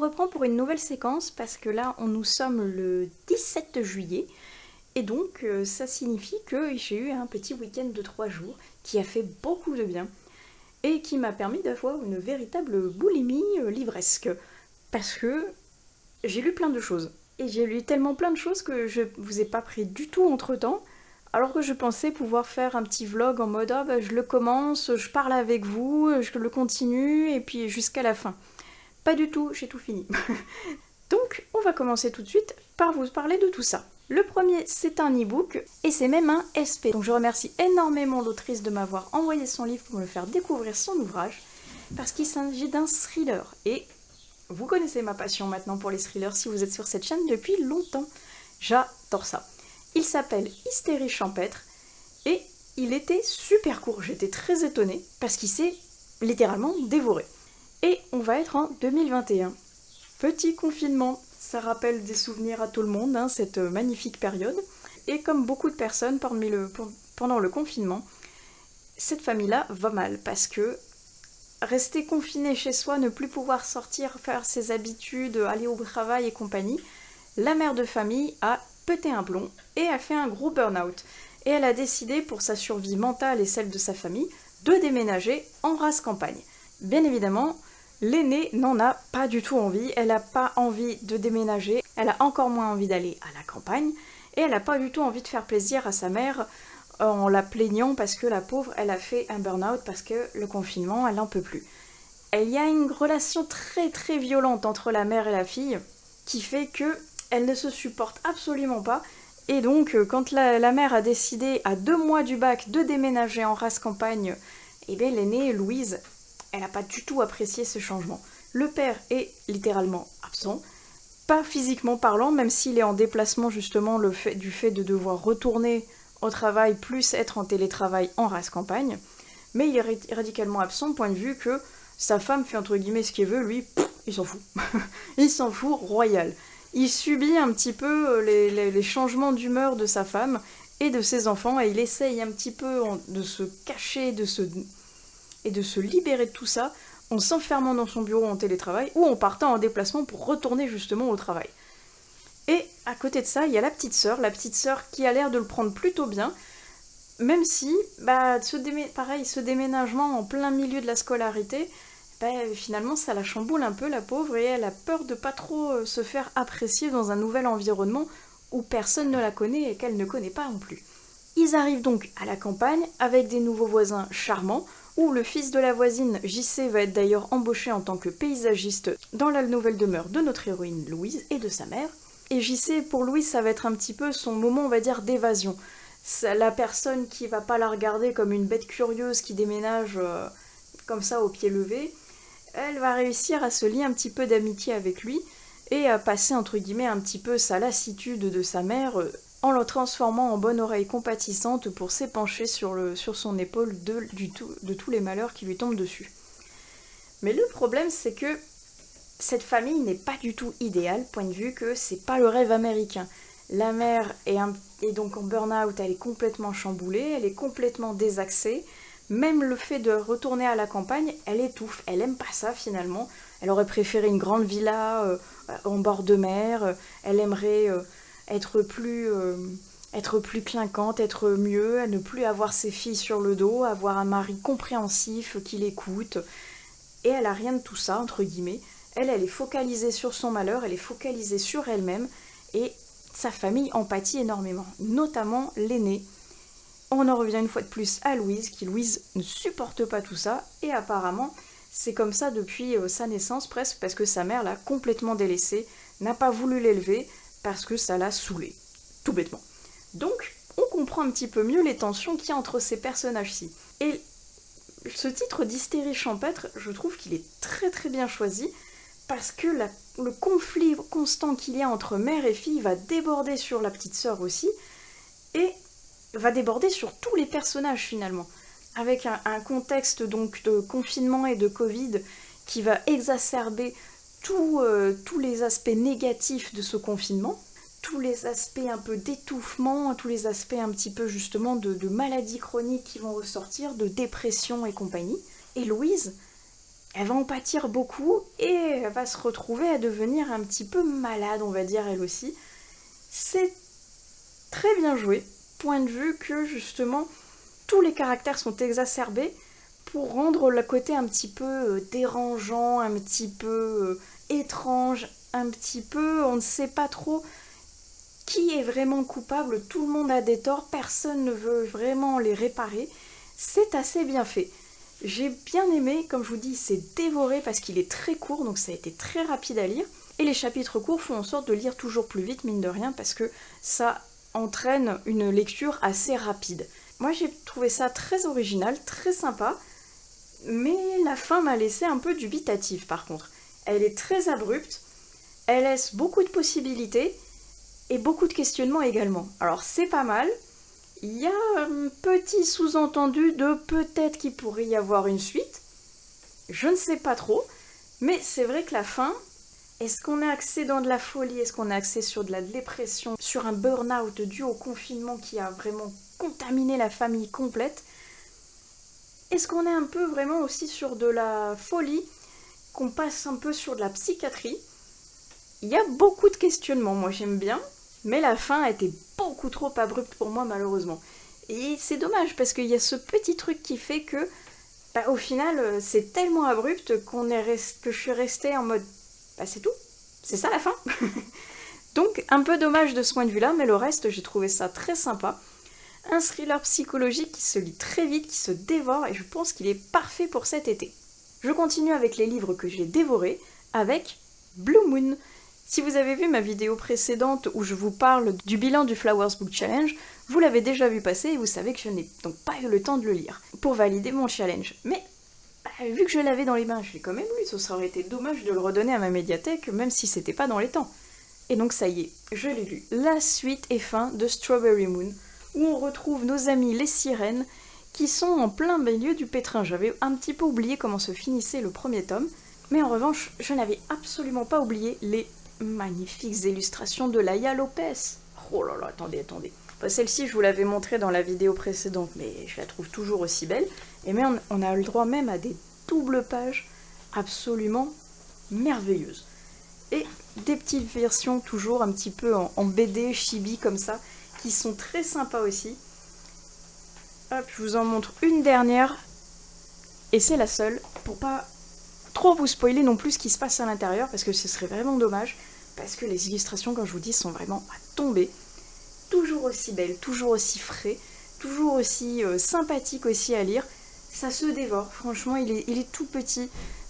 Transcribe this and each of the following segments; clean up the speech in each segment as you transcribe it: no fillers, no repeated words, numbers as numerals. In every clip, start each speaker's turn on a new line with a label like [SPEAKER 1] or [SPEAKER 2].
[SPEAKER 1] reprend pour une nouvelle séquence parce que là, nous sommes le 17 juillet et donc ça signifie que j'ai eu un petit week-end de 3 jours qui a fait beaucoup de bien et qui m'a permis d'avoir une véritable boulimie livresque parce que j'ai lu plein de choses. Et j'ai lu tellement plein de choses que je vous ai pas pris du tout entre temps. Alors que je pensais pouvoir faire un petit vlog en mode je le commence, je parle avec vous, je le continue et puis jusqu'à la fin. Pas du tout, j'ai tout fini. Donc on va commencer tout de suite par vous parler de tout ça. Le premier, c'est un e-book et c'est même un SP. Donc je remercie énormément l'autrice de m'avoir envoyé son livre pour me faire découvrir son ouvrage parce qu'il s'agit d'un thriller. Et vous connaissez ma passion maintenant pour les thrillers si vous êtes sur cette chaîne depuis longtemps. J'adore ça. Il s'appelle Hystérie champêtre et il était super court. J'étais très étonnée parce qu'il s'est littéralement dévoré. Et on va être en 2021. Petit confinement, ça rappelle des souvenirs à tout le monde, cette magnifique période. Et comme beaucoup de personnes pendant le confinement, cette famille-là va mal parce que rester confiné chez soi, ne plus pouvoir sortir, faire ses habitudes, aller au travail et compagnie, la mère de famille a pété un plomb et a fait un gros burn-out. Et elle a décidé, pour sa survie mentale et celle de sa famille, de déménager en race campagne. Bien évidemment, l'aînée n'en a pas du tout envie, elle n'a pas envie de déménager, elle a encore moins envie d'aller à la campagne, et elle n'a pas du tout envie de faire plaisir à sa mère en la plaignant parce que la pauvre, elle a fait un burn-out parce que le confinement, elle n'en peut plus. Il y a une relation très très violente entre la mère et la fille qui fait que elle ne se supporte absolument pas. Et donc, quand la mère a décidé, à 2 mois du bac, de déménager en race campagne, eh bien l'aînée, Louise, elle n'a pas du tout apprécié ce changement. Le père est littéralement absent, pas physiquement parlant, même s'il est en déplacement justement du fait de devoir retourner au travail plus être en télétravail en race campagne, mais il est radicalement absent, point de vue que sa femme fait entre guillemets ce qu'il veut, lui, il s'en fout. Il s'en fout royal. Il subit un petit peu les changements d'humeur de sa femme et de ses enfants, et il essaye un petit peu de se cacher et de se libérer de tout ça en s'enfermant dans son bureau en télétravail ou en partant en déplacement pour retourner justement au travail. Et à côté de ça, il y a la petite sœur qui a l'air de le prendre plutôt bien, même si, ce déménagement en plein milieu de la scolarité, finalement ça la chamboule un peu la pauvre et elle a peur de pas trop se faire apprécier dans un nouvel environnement où personne ne la connaît et qu'elle ne connaît pas non plus. Ils arrivent donc à la campagne avec des nouveaux voisins charmants, où le fils de la voisine, JC, va être d'ailleurs embauché en tant que paysagiste dans la nouvelle demeure de notre héroïne Louise et de sa mère. Et JC, pour Louise, ça va être un petit peu son moment, on va dire, d'évasion. C'est la personne qui va pas la regarder comme une bête curieuse qui déménage comme ça au pied levé, elle va réussir à se lier un petit peu d'amitié avec lui et à passer entre guillemets un petit peu sa lassitude de sa mère en le transformant en bonne oreille compatissante pour s'épancher sur son épaule de tous les malheurs qui lui tombent dessus. Mais le problème, c'est que cette famille n'est pas du tout idéale, point de vue que c'est pas le rêve américain. La mère est donc en burn-out, elle est complètement chamboulée, elle est complètement désaxée. Même le fait de retourner à la campagne, elle étouffe, elle aime pas ça finalement. Elle aurait préféré une grande villa en bord de mer, elle aimerait être plus clinquante, être mieux, ne plus avoir ses filles sur le dos, avoir un mari compréhensif qui l'écoute. Et elle a rien de tout ça, entre guillemets. Elle est focalisée sur son malheur, elle est focalisée sur elle-même, et sa famille en pâtit énormément, notamment l'aînée. On en revient une fois de plus à Louise, Louise ne supporte pas tout ça, et apparemment, c'est comme ça depuis sa naissance presque, parce que sa mère l'a complètement délaissée, n'a pas voulu l'élever, parce que ça l'a saoulée, tout bêtement. Donc, on comprend un petit peu mieux les tensions qu'il y a entre ces personnages-ci. Et ce titre d'Hystérie champêtre, je trouve qu'il est très très bien choisi, parce que le conflit constant qu'il y a entre mère et fille va déborder sur la petite sœur aussi, et va déborder sur tous les personnages finalement, avec un contexte donc de confinement et de Covid qui va exacerber tous les aspects négatifs de ce confinement, tous les aspects un peu d'étouffement, tous les aspects un petit peu justement de maladies chroniques qui vont ressortir, de dépression et compagnie. Et Louise, elle va en pâtir beaucoup et elle va se retrouver à devenir un petit peu malade, on va dire, elle aussi. C'est très bien joué, point de vue que justement tous les caractères sont exacerbés pour rendre le côté un petit peu dérangeant, un petit peu étrange, un petit peu, on ne sait pas trop qui est vraiment coupable, tout le monde a des torts, personne ne veut vraiment les réparer. C'est assez bien fait. J'ai bien aimé, comme je vous dis, c'est dévoré parce qu'il est très court, donc ça a été très rapide à lire. Et les chapitres courts font en sorte de lire toujours plus vite, mine de rien, parce que ça entraîne une lecture assez rapide. Moi j'ai trouvé ça très original, très sympa, mais la fin m'a laissé un peu dubitative par contre. Elle est très abrupte, elle laisse beaucoup de possibilités, et beaucoup de questionnements également. Alors c'est pas mal, il y a un petit sous-entendu de peut-être qu'il pourrait y avoir une suite, je ne sais pas trop, mais c'est vrai que la fin, est-ce qu'on est axé dans de la folie, est-ce qu'on est axé sur de la dépression, sur un burn-out dû au confinement qui a vraiment contaminé la famille complète? Est-ce qu'on est un peu vraiment aussi sur de la folie, qu'on passe un peu sur de la psychiatrie? Il y a beaucoup de questionnements, moi j'aime bien, mais la fin a été beaucoup trop abrupte pour moi malheureusement. Et c'est dommage parce qu'il y a ce petit truc qui fait que, au final, c'est tellement abrupt que je suis restée en mode, c'est tout, c'est ça la fin. Donc un peu dommage de ce point de vue-là, mais le reste j'ai trouvé ça très sympa. Un thriller psychologique qui se lit très vite, qui se dévore, et je pense qu'il est parfait pour cet été. Je continue avec les livres que j'ai dévorés, avec Blue Moon. Si vous avez vu ma vidéo précédente où je vous parle du bilan du Flowers Book Challenge, vous l'avez déjà vu passer et vous savez que je n'ai donc pas eu le temps de le lire pour valider mon challenge. Mais vu que je l'avais dans les mains, je l'ai quand même lu, ça aurait été dommage de le redonner à ma médiathèque même si c'était pas dans les temps. Et donc ça y est, je l'ai lu. La suite et fin de Strawberry Moon, où on retrouve nos amis les sirènes qui sont en plein milieu du pétrin. J'avais un petit peu oublié comment se finissait le premier tome, mais en revanche, je n'avais absolument pas oublié les magnifiques illustrations de Laia Lopez. Oh là là, attendez. Celle-ci, je vous l'avais montrée dans la vidéo précédente, mais je la trouve toujours aussi belle. Et mais on a le droit même à des doubles pages absolument merveilleuses. Et des petites versions toujours un petit peu en BD, chibi comme ça, qui sont très sympas aussi. Hop, je vous en montre une dernière, et c'est la seule, pour pas trop vous spoiler non plus ce qui se passe à l'intérieur, parce que ce serait vraiment dommage, parce que les illustrations, comme je vous dis, sont vraiment à tomber. Toujours aussi belles, toujours aussi frais, toujours aussi sympathique aussi à lire. Ça se dévore, franchement, il est tout petit.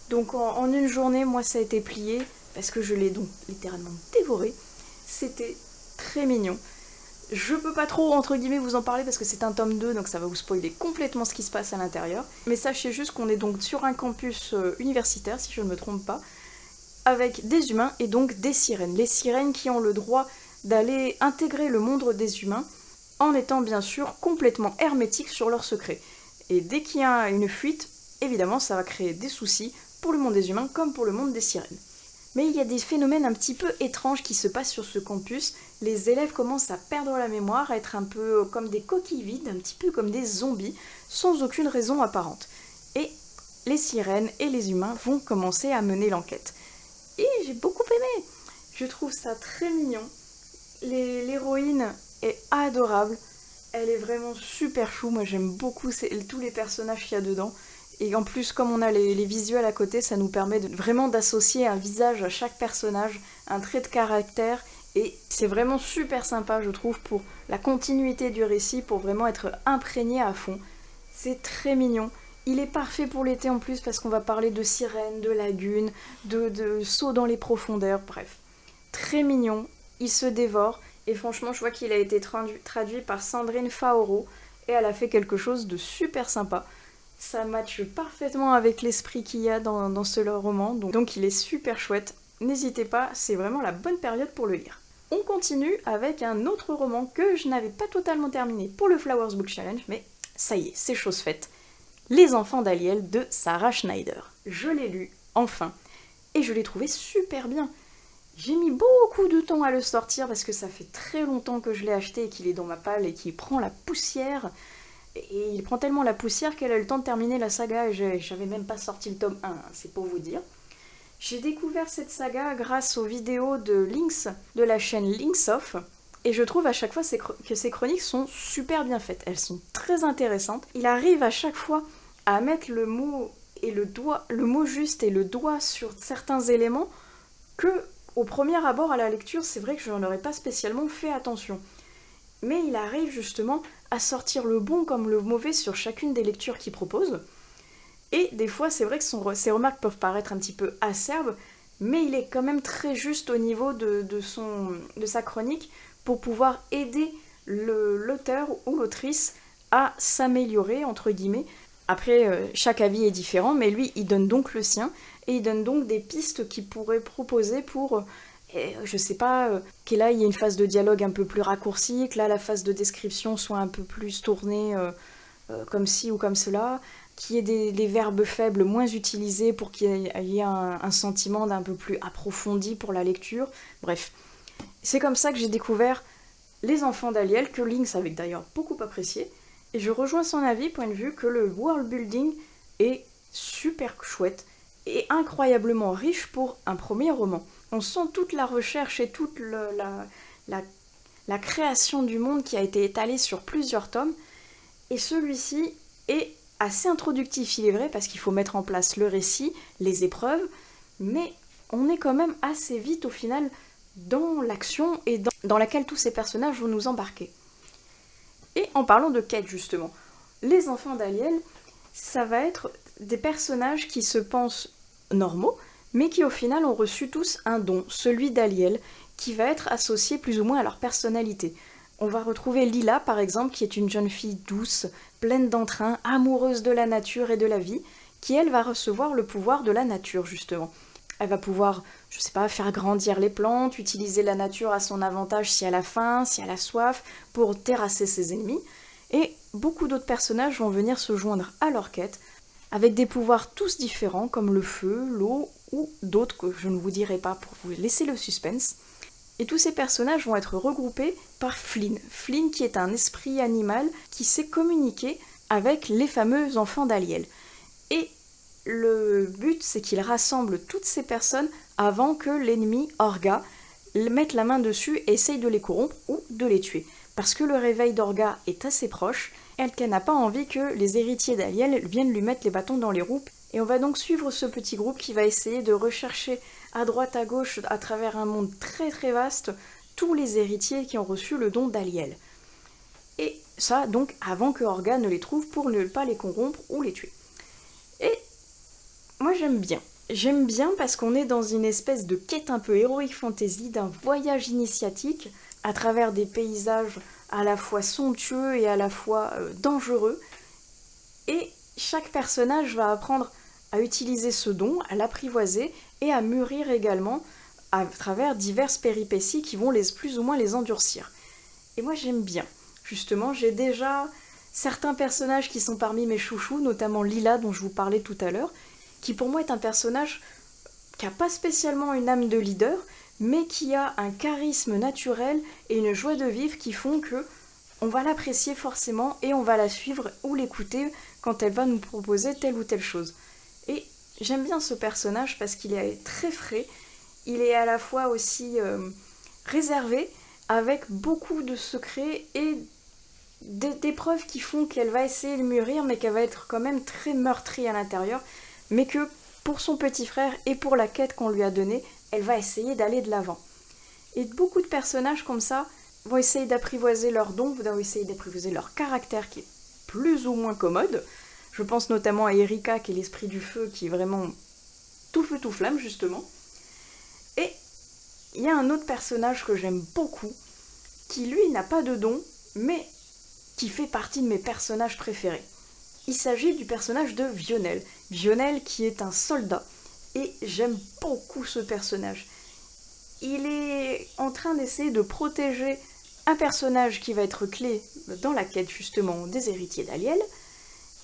[SPEAKER 1] Donc en une journée, moi ça a été plié, parce que je l'ai donc littéralement dévoré. C'était très mignon. Je peux pas trop, entre guillemets, vous en parler parce que c'est un tome 2, donc ça va vous spoiler complètement ce qui se passe à l'intérieur. Mais sachez juste qu'on est donc sur un campus universitaire, si je ne me trompe pas, avec des humains et donc des sirènes. Les sirènes qui ont le droit d'aller intégrer le monde des humains en étant bien sûr complètement hermétiques sur leurs secrets. Et dès qu'il y a une fuite, évidemment ça va créer des soucis pour le monde des humains comme pour le monde des sirènes. Mais il y a des phénomènes un petit peu étranges qui se passent sur ce campus. Les élèves commencent à perdre la mémoire, à être un peu comme des coquilles vides, un petit peu comme des zombies, sans aucune raison apparente. Et les sirènes et les humains vont commencer à mener l'enquête. Et j'ai beaucoup aimé. Je trouve ça très mignon. L'héroïne est adorable. Elle est vraiment super chou. Moi j'aime beaucoup tous les personnages qu'il y a dedans. Et en plus, comme on a les visuels à côté, ça nous permet vraiment d'associer un visage à chaque personnage, un trait de caractère. Et c'est vraiment super sympa, je trouve, pour la continuité du récit, pour vraiment être imprégné à fond. C'est très mignon. Il est parfait pour l'été en plus, parce qu'on va parler de sirènes, de lagunes, de sauts dans les profondeurs, bref. Très mignon, il se dévore. Et franchement, je vois qu'il a été traduit par Sandrine Faoro. Et elle a fait quelque chose de super sympa. Ça matche parfaitement avec l'esprit qu'il y a dans ce roman, donc il est super chouette. N'hésitez pas, c'est vraiment la bonne période pour le lire. On continue avec un autre roman que je n'avais pas totalement terminé pour le Flowers Book Challenge, mais ça y est, c'est chose faite. Les enfants d'Aliel de Sarah Schneider. Je l'ai lu, enfin, et je l'ai trouvé super bien. J'ai mis beaucoup de temps à le sortir parce que ça fait très longtemps que je l'ai acheté et qu'il est dans ma palle et qu'il prend la poussière. Et il prend tellement la poussière qu'elle a le temps de terminer la saga, et j'avais même pas sorti le tome 1, hein, c'est pour vous dire. J'ai découvert cette saga grâce aux vidéos de Lynx, de la chaîne Linksoft, et je trouve à chaque fois que ces chroniques sont super bien faites. Elles sont très intéressantes. Il arrive à chaque fois à mettre le mot juste et le doigt sur certains éléments que, au premier abord à la lecture, c'est vrai que je n'en aurais pas spécialement fait attention. Mais il arrive justement à sortir le bon comme le mauvais sur chacune des lectures qu'il propose. Et des fois, c'est vrai que ses remarques peuvent paraître un petit peu acerbes, mais il est quand même très juste au niveau de sa chronique pour pouvoir aider l'auteur ou l'autrice à s'améliorer, entre guillemets. Après, chaque avis est différent, mais lui, il donne donc le sien, et il donne donc des pistes qu'il pourrait proposer pour, je sais pas, que là, il y ait une phase de dialogue un peu plus raccourcie, que là, la phase de description soit un peu plus tournée comme ci ou comme cela, qu'il y ait des verbes faibles moins utilisés pour qu'il y ait un sentiment d'un peu plus approfondi pour la lecture. Bref, c'est comme ça que j'ai découvert Les Enfants d'Aliel, que Lynx avait d'ailleurs beaucoup apprécié, et je rejoins son avis, point de vue que le world building est super chouette et incroyablement riche pour un premier roman. On sent toute la recherche et toute la création du monde qui a été étalée sur plusieurs tomes, et celui-ci est assez introductif, il est vrai, parce qu'il faut mettre en place le récit, les épreuves, mais on est quand même assez vite au final dans l'action et dans laquelle tous ces personnages vont nous embarquer. Et en parlant de quête justement, les enfants d'Aliel, ça va être des personnages qui se pensent normaux, mais qui au final ont reçu tous un don, celui d'Aliel, qui va être associé plus ou moins à leur personnalité. On va retrouver Lila par exemple, qui est une jeune fille douce, pleine d'entrain, amoureuse de la nature et de la vie, qui elle va recevoir le pouvoir de la nature justement. Elle va pouvoir, je sais pas, faire grandir les plantes, utiliser la nature à son avantage si elle a faim, si elle a soif, pour terrasser ses ennemis. Et beaucoup d'autres personnages vont venir se joindre à leur quête, avec des pouvoirs tous différents, comme le feu, l'eau, ou d'autres que je ne vous dirai pas pour vous laisser le suspense. Et tous ces personnages vont être regroupés par Flynn. Flynn qui est un esprit animal qui sait communiquer avec les fameux enfants d'Aliel. Et le but, c'est qu'il rassemble toutes ces personnes avant que l'ennemi, Orga, mette la main dessus et essaye de les corrompre ou de les tuer. Parce que le réveil d'Orga est assez proche, et qu'elle n'a pas envie que les héritiers d'Aliel viennent lui mettre les bâtons dans les roues. Et on va donc suivre ce petit groupe qui va essayer de rechercher à droite à gauche, à travers un monde très très vaste, tous les héritiers qui ont reçu le don d'Aliel. Et ça donc avant que Orga ne les trouve pour ne pas les corrompre ou les tuer. Et moi j'aime bien. J'aime bien parce qu'on est dans une espèce de quête un peu heroic fantasy, d'un voyage initiatique à travers des paysages à la fois somptueux et à la fois dangereux. Et chaque personnage va apprendre à utiliser ce don, à l'apprivoiser et à mûrir également à travers diverses péripéties qui vont plus ou moins les endurcir. Et moi j'aime bien. Justement, j'ai déjà certains personnages qui sont parmi mes chouchous, notamment Lila dont je vous parlais tout à l'heure, qui pour moi est un personnage qui n'a pas spécialement une âme de leader, mais qui a un charisme naturel et une joie de vivre qui font que on va l'apprécier forcément et on va la suivre ou l'écouter quand elle va nous proposer telle ou telle chose. Et j'aime bien ce personnage parce qu'il est très frais, il est à la fois aussi réservé, avec beaucoup de secrets et d'épreuves qui font qu'elle va essayer de mûrir, mais qu'elle va être quand même très meurtrie à l'intérieur, mais que pour son petit frère et pour la quête qu'on lui a donnée, elle va essayer d'aller de l'avant. Et beaucoup de personnages comme ça vont essayer d'apprivoiser leurs dons, vont essayer d'apprivoiser leur caractère qui est plus ou moins commode. Je pense notamment à Erika qui est l'esprit du feu, qui est vraiment tout feu tout flamme justement. Et il y a un autre personnage que j'aime beaucoup, qui lui n'a pas de don, mais qui fait partie de mes personnages préférés. Il s'agit du personnage de Vionel. Vionel qui est un soldat, et j'aime beaucoup ce personnage. Il est en train d'essayer de protéger un personnage qui va être clé dans la quête justement des héritiers d'Aliel,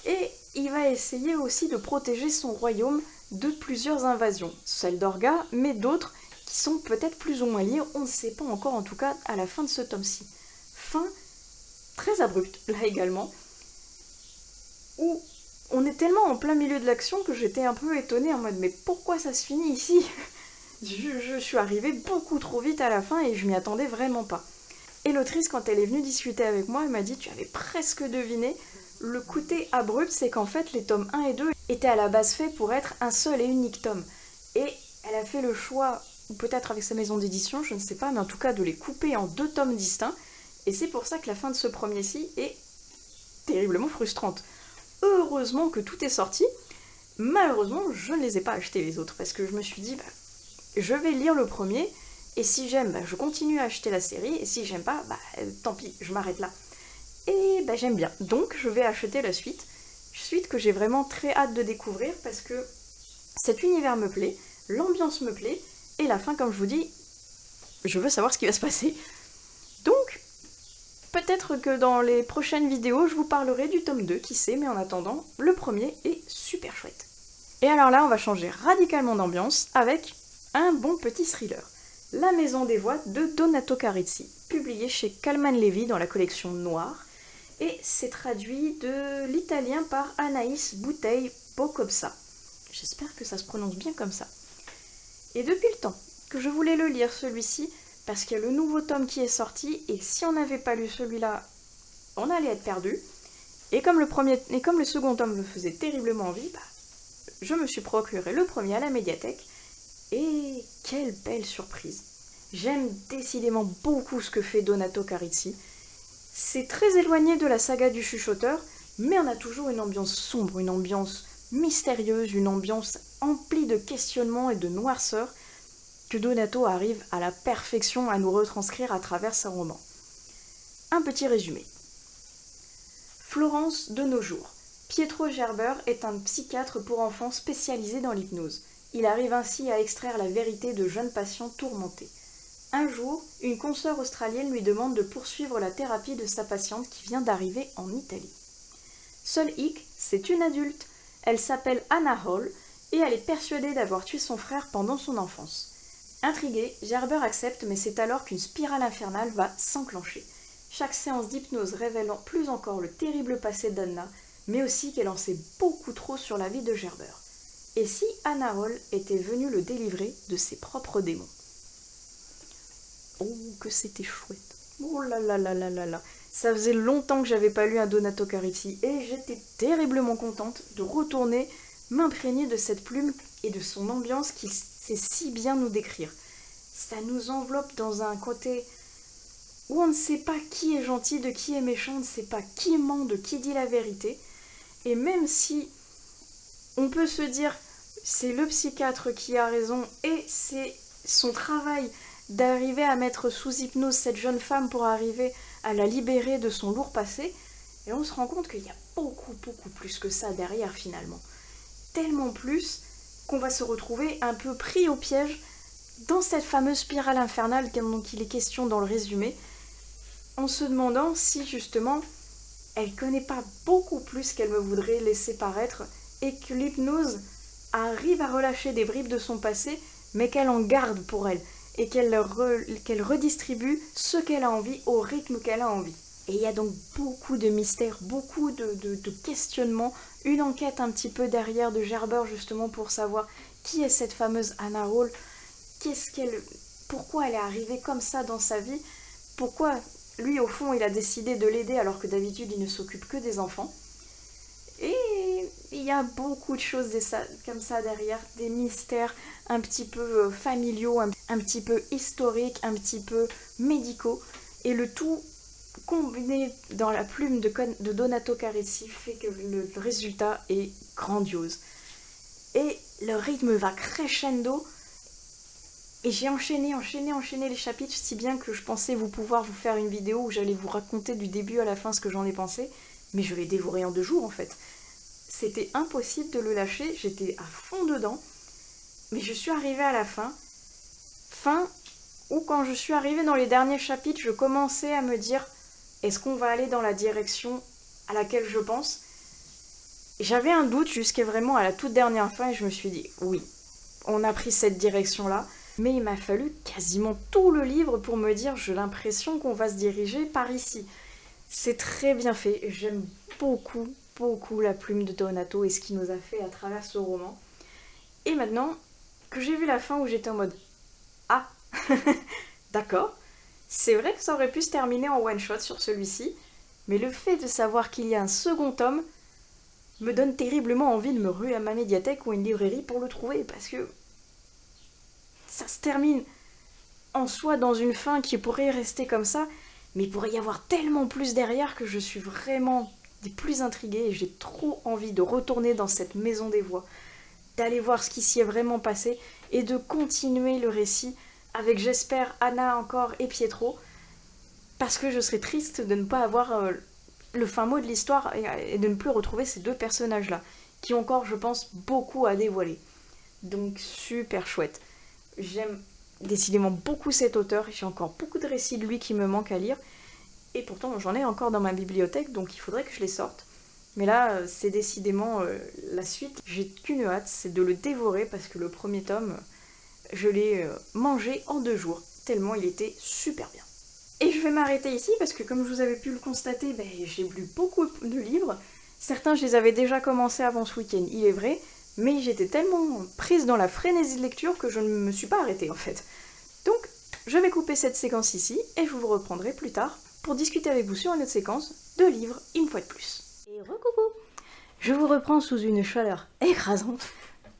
[SPEAKER 1] et il va essayer aussi de protéger son royaume de plusieurs invasions, celle d'Orga, mais d'autres qui sont peut-être plus ou moins liées, on ne sait pas encore en tout cas à la fin de ce tome-ci. Fin très abrupte là également, où on est tellement en plein milieu de l'action que j'étais un peu étonnée en mode mais pourquoi ça se finit ici? Je suis arrivée beaucoup trop vite à la fin et je m'y attendais vraiment pas. Et l'autrice, quand elle est venue discuter avec moi, elle m'a dit tu avais presque deviné. Le côté abrupt, c'est qu'en fait les tomes 1 et 2 étaient à la base faits pour être un seul et unique tome. Et elle a fait le choix, ou peut-être avec sa maison d'édition, je ne sais pas, mais en tout cas de les couper en 2 tomes distincts. Et c'est pour ça que la fin de ce premier-ci est terriblement frustrante. Heureusement que tout est sorti. Malheureusement, je ne les ai pas achetés les autres, parce que je me suis dit, je vais lire le premier, et si j'aime, je continue à acheter la série, et si j'aime pas, tant pis, je m'arrête là. Et j'aime bien, donc je vais acheter la suite que j'ai vraiment très hâte de découvrir, parce que cet univers me plaît, l'ambiance me plaît, et la fin, comme je vous dis, je veux savoir ce qui va se passer. Donc, peut-être que dans les prochaines vidéos, je vous parlerai du tome 2, qui sait, mais en attendant, le premier est super chouette. Et alors là, on va changer radicalement d'ambiance avec un bon petit thriller. La Maison des Voix de Donato Carricci, publié chez Calman Levy dans la collection Noire, et c'est traduit de l'italien par Anaïs Bouteille Bocobsa. J'espère que ça se prononce bien comme ça. Et depuis le temps que je voulais le lire celui-ci, parce qu'il y a le nouveau tome qui est sorti, et si on n'avait pas lu celui-là, on allait être perdu. Et comme le second tome me faisait terriblement envie, je me suis procuré le premier à la médiathèque, et quelle belle surprise. J'aime décidément beaucoup ce que fait Donato Carricci. C'est très éloigné de la saga du chuchoteur, mais on a toujours une ambiance sombre, une ambiance mystérieuse, une ambiance emplie de questionnements et de noirceur que Donato arrive à la perfection à nous retranscrire à travers sa roman. Un petit résumé. Florence de nos jours. Pietro Gerber est un psychiatre pour enfants spécialisé dans l'hypnose. Il arrive ainsi à extraire la vérité de jeunes patients tourmentés. Un jour, une consoeur australienne lui demande de poursuivre la thérapie de sa patiente qui vient d'arriver en Italie. Seul hic, c'est une adulte. Elle s'appelle Anna Hall et elle est persuadée d'avoir tué son frère pendant son enfance. Intrigué, Gerber accepte, mais c'est alors qu'une spirale infernale va s'enclencher. Chaque séance d'hypnose révélant plus encore le terrible passé d'Anna, mais aussi qu'elle en sait beaucoup trop sur la vie de Gerber. Et si Anna Hall était venue le délivrer de ses propres démons? Oh, que c'était chouette. Oh là là là là là là. Ça faisait longtemps que j'avais pas lu un Donato Carricci et j'étais terriblement contente de retourner m'imprégner de cette plume et de son ambiance qui sait si bien nous décrire. Ça nous enveloppe dans un côté où on ne sait pas qui est gentil, de qui est méchant, on ne sait pas qui ment, de qui dit la vérité. Et même si on peut se dire c'est le psychiatre qui a raison et c'est son travail d'arriver à mettre sous hypnose cette jeune femme pour arriver à la libérer de son lourd passé, et on se rend compte qu'il y a beaucoup plus que ça derrière finalement. Tellement plus qu'on va se retrouver un peu pris au piège dans cette fameuse spirale infernale dont il est question dans le résumé, en se demandant si justement elle connaît pas beaucoup plus qu'elle me voudrait laisser paraître et que l'hypnose arrive à relâcher des bribes de son passé mais qu'elle en garde pour elle et qu'elle redistribue ce qu'elle a envie au rythme qu'elle a envie. Et il y a donc beaucoup de mystères, beaucoup de questionnements, une enquête un petit peu derrière de Gerber justement pour savoir qui est cette fameuse Anna Hall, pourquoi elle est arrivée comme ça dans sa vie, pourquoi lui au fond il a décidé de l'aider alors que d'habitude il ne s'occupe que des enfants. Et il y a beaucoup de choses comme ça derrière, des mystères un petit peu familiaux, un petit peu historiques, un petit peu médicaux, et le tout combiné dans la plume de Donato Carricci fait que le résultat est grandiose. Et le rythme va crescendo, et j'ai enchaîné les chapitres, si bien que je pensais pouvoir vous faire une vidéo où j'allais vous raconter du début à la fin ce que j'en ai pensé, mais je l'ai dévoré en 2 jours en fait. C'était impossible de le lâcher, j'étais à fond dedans, mais je suis arrivée à la fin où quand je suis arrivée dans les derniers chapitres, je commençais à me dire est-ce qu'on va aller dans la direction à laquelle je pense? J'avais un doute jusqu'à vraiment à la toute dernière fin et je me suis dit oui, on a pris cette direction-là, mais il m'a fallu quasiment tout le livre pour me dire j'ai l'impression qu'on va se diriger par ici. C'est très bien fait, j'aime beaucoup beaucoup la plume de Donato et ce qu'il nous a fait à travers ce roman. Et maintenant que j'ai vu la fin où j'étais en mode « Ah, d'accord, c'est vrai que ça aurait pu se terminer en one-shot sur celui-ci, mais le fait de savoir qu'il y a un second tome me donne terriblement envie de me ruer à ma médiathèque ou à une librairie pour le trouver, parce que ça se termine en soi dans une fin qui pourrait rester comme ça, mais il pourrait y avoir tellement plus derrière que je suis vraiment des plus intriguée et j'ai trop envie de retourner dans cette maison des voix, d'aller voir ce qui s'y est vraiment passé et de continuer le récit avec, j'espère, Anna encore et Pietro, parce que je serais triste de ne pas avoir le fin mot de l'histoire et de ne plus retrouver ces deux personnages-là, qui ont encore, je pense, beaucoup à dévoiler. Donc super chouette. J'aime décidément beaucoup cet auteur, j'ai encore beaucoup de récits de lui qui me manquent à lire, et pourtant j'en ai encore dans ma bibliothèque, donc il faudrait que je les sorte. Mais là, c'est décidément la suite. J'ai qu'une hâte, c'est de le dévorer, parce que le premier tome, je l'ai mangé en 2 jours, tellement il était super bien. Et je vais m'arrêter ici, parce que comme vous avez pu le constater, j'ai lu beaucoup de livres. Certains, je les avais déjà commencés avant ce week-end, il est vrai, mais j'étais tellement prise dans la frénésie de lecture que je ne me suis pas arrêtée en fait. Donc, je vais couper cette séquence ici, et je vous reprendrai plus tard pour discuter avec vous sur une autre séquence de livres, une fois de plus. Et recoucou! Je vous reprends sous une chaleur écrasante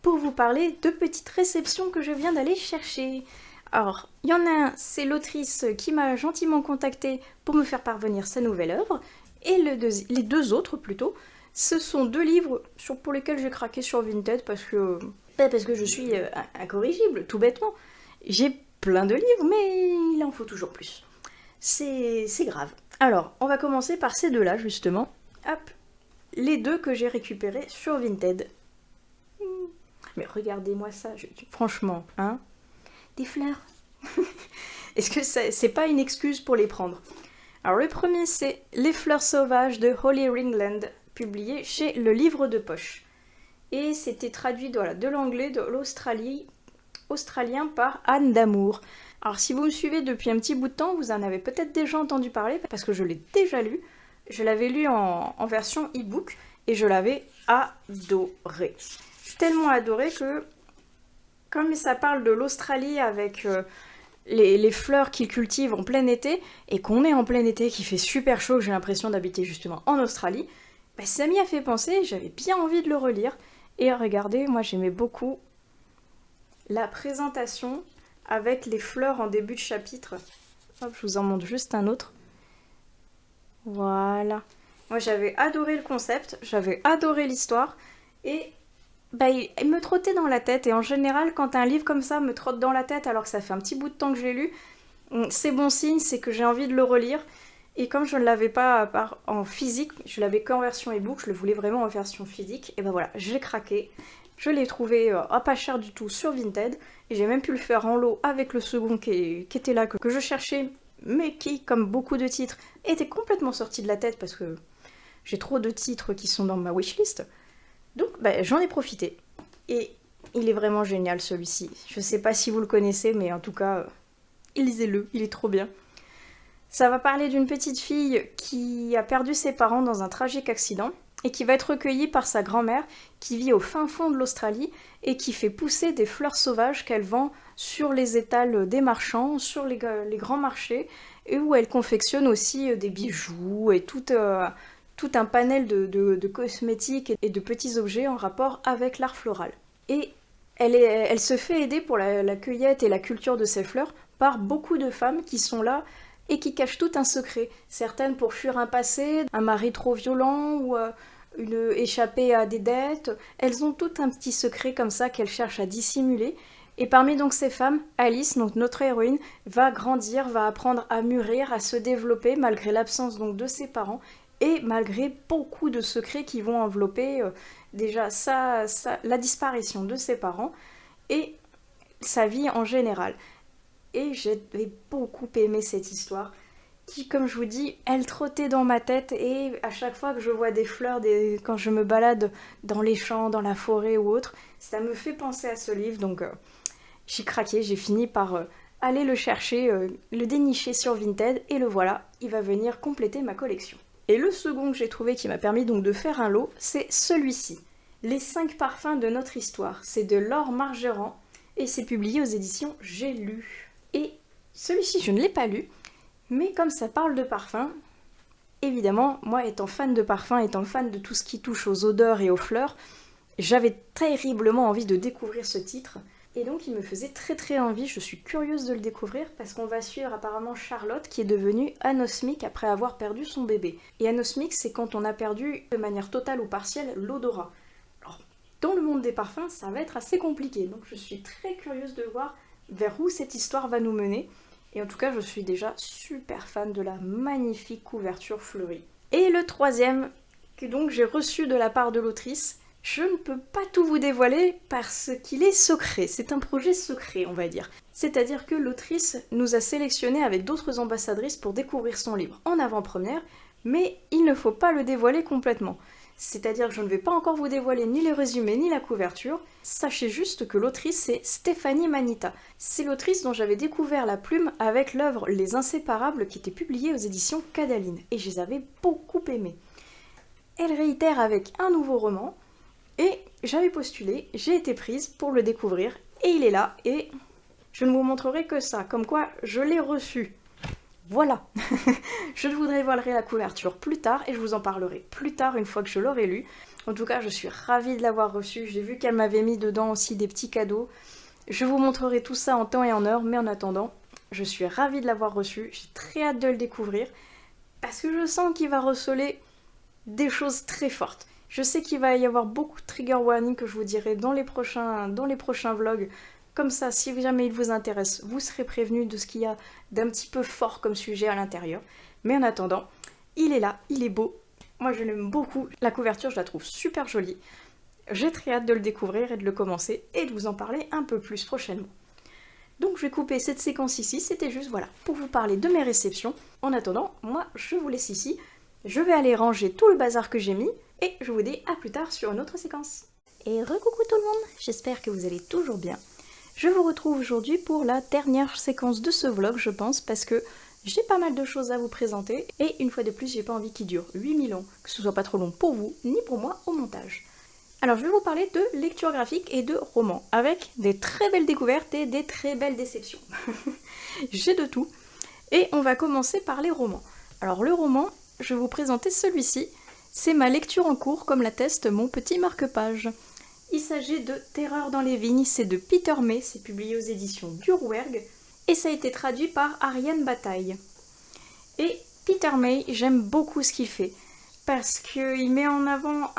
[SPEAKER 1] pour vous parler de petites réceptions que je viens d'aller chercher. Alors, il y en a un, c'est l'autrice qui m'a gentiment contactée pour me faire parvenir sa nouvelle œuvre, et les 2 autres plutôt, ce sont 2 livres pour lesquels j'ai craqué sur Vinted parce que je suis incorrigible, tout bêtement. J'ai plein de livres, mais il en faut toujours plus. C'est grave. Alors, on va commencer par ces 2-là, justement. Hop, les 2 que j'ai récupérés sur Vinted. Mais regardez-moi ça, franchement, hein, des fleurs. Est-ce que c'est pas une excuse pour les prendre? Alors le premier, c'est Les fleurs sauvages de Holly Ringland, publié chez Le Livre de Poche. Et c'était traduit de l'anglais de australien par Anne Damour. Alors si vous me suivez depuis un petit bout de temps, vous en avez peut-être déjà entendu parler, parce que je l'ai déjà lu. Je l'avais lu en version e-book, et je l'avais adoré. Tellement adoré que, comme ça parle de l'Australie avec les fleurs qu'ils cultivent en plein été, et qu'on est en plein été, qui fait super chaud, j'ai l'impression d'habiter justement en Australie, ça m'y a fait penser, j'avais bien envie de le relire. Et regardez, moi j'aimais beaucoup la présentation avec les fleurs en début de chapitre. Hop, je vous en montre juste un autre. Voilà. Moi j'avais adoré le concept, j'avais adoré l'histoire, et il me trottait dans la tête. Et en général, quand un livre comme ça me trotte dans la tête alors que ça fait un petit bout de temps que je l'ai lu, c'est bon signe, c'est que j'ai envie de le relire. Et comme je ne l'avais pas en physique, je l'avais qu'en version e-book, je le voulais vraiment en version physique, et voilà, j'ai craqué. Je l'ai trouvé à pas cher du tout sur Vinted, et j'ai même pu le faire en lot avec le second qui était là, que je cherchais, mais qui, comme beaucoup de titres, était complètement sorti de la tête parce que j'ai trop de titres qui sont dans ma wishlist. Donc j'en ai profité. Et il est vraiment génial celui-ci. Je sais pas si vous le connaissez, mais en tout cas, lisez-le, il est trop bien. Ça va parler d'une petite fille qui a perdu ses parents dans un tragique accident et qui va être recueillie par sa grand-mère qui vit au fin fond de l'Australie et qui fait pousser des fleurs sauvages qu'elle vend sur les étals des marchands, sur les grands marchés, et où elle confectionne aussi des bijoux et tout un panel de cosmétiques et de petits objets en rapport avec l'art floral. Et elle se fait aider pour la cueillette et la culture de ces fleurs par beaucoup de femmes qui sont là et qui cachent tout un secret. Certaines pour fuir un passé, un mari trop violent ou échapper à des dettes. Elles ont tout un petit secret comme ça qu'elles cherchent à dissimuler. Et parmi donc ces femmes, Alice, donc notre héroïne, va grandir, va apprendre à mûrir, à se développer malgré l'absence donc de ses parents et malgré beaucoup de secrets qui vont envelopper déjà la disparition de ses parents et sa vie en général. Et j'ai beaucoup aimé cette histoire qui, comme je vous dis, elle trottait dans ma tête, et à chaque fois que je vois des fleurs, quand je me balade dans les champs, dans la forêt ou autre, ça me fait penser à ce livre. Donc j'ai craqué, j'ai fini par aller le chercher, le dénicher sur Vinted, et le voilà, il va venir compléter ma collection. Et le second que j'ai trouvé qui m'a permis donc de faire un lot, c'est celui-ci. Les 5 parfums de notre histoire. C'est de Laure Margerand et c'est publié aux éditions J'ai lu. Et celui-ci, je ne l'ai pas lu, mais comme ça parle de parfum, évidemment, moi étant fan de parfum, étant fan de tout ce qui touche aux odeurs et aux fleurs, j'avais terriblement envie de découvrir ce titre. Et donc il me faisait très envie, je suis curieuse de le découvrir parce qu'on va suivre apparemment Charlotte qui est devenue anosmique après avoir perdu son bébé. Et anosmique, c'est quand on a perdu de manière totale ou partielle l'odorat. Alors, dans le monde des parfums, ça va être assez compliqué, donc je suis très curieuse de voir vers où cette histoire va nous mener. Et en tout cas, je suis déjà super fan de la magnifique couverture fleurie. Et le troisième, que donc j'ai reçu de la part de l'autrice, je ne peux pas tout vous dévoiler parce qu'il est secret, c'est un projet secret on va dire. C'est-à-dire que l'autrice nous a sélectionnés avec d'autres ambassadrices pour découvrir son livre en avant-première, mais il ne faut pas le dévoiler complètement. C'est-à-dire que je ne vais pas encore vous dévoiler ni le résumé ni la couverture, sachez juste que l'autrice c'est Stéphanie Manita. C'est l'autrice dont j'avais découvert la plume avec l'œuvre Les Inséparables qui était publiée aux éditions Cadaline, et je les avais beaucoup aimées. Elle réitère avec un nouveau roman, et j'avais postulé, j'ai été prise pour le découvrir, et il est là, et je ne vous montrerai que ça, comme quoi je l'ai reçu. Voilà. Je vous dévoilerai la couverture plus tard, et je vous en parlerai plus tard une fois que je l'aurai lu. En tout cas, je suis ravie de l'avoir reçu, j'ai vu qu'elle m'avait mis dedans aussi des petits cadeaux. Je vous montrerai tout ça en temps et en heure, mais en attendant, je suis ravie de l'avoir reçu, j'ai très hâte de le découvrir, parce que je sens qu'il va receler des choses très fortes. Je sais qu'il va y avoir beaucoup de trigger warning que je vous dirai dans les prochains vlogs. Comme ça, si jamais il vous intéresse, vous serez prévenu de ce qu'il y a d'un petit peu fort comme sujet à l'intérieur. Mais en attendant, il est là, il est beau. Moi, je l'aime beaucoup. La couverture, je la trouve super jolie. J'ai très hâte de le découvrir et de le commencer et de vous en parler un peu plus prochainement. Donc, je vais couper cette séquence ici. C'était juste, voilà, pour vous parler de mes réceptions. En attendant, moi, je vous laisse ici. Je vais aller ranger tout le bazar que j'ai mis. Et je vous dis à plus tard sur une autre séquence. Et recoucou tout le monde, j'espère que vous allez toujours bien. Je vous retrouve aujourd'hui pour la dernière séquence de ce vlog, je pense, parce que j'ai pas mal de choses à vous présenter, et une fois de plus, j'ai pas envie qu'il dure 8000 ans, que ce soit pas trop long pour vous, ni pour moi au montage. Alors je vais vous parler de lecture graphique et de romans, avec des très belles découvertes et des très belles déceptions. J'ai de tout, et on va commencer par les romans. Alors le roman, je vais vous présenter celui-ci. C'est ma lecture en cours, comme l'atteste mon petit marque-page. Il s'agit de Terreur dans les vignes, c'est de Peter May, c'est publié aux éditions du Rouergue, et ça a été traduit par Ariane Bataille. Et Peter May, j'aime beaucoup ce qu'il fait, parce qu'il met en avant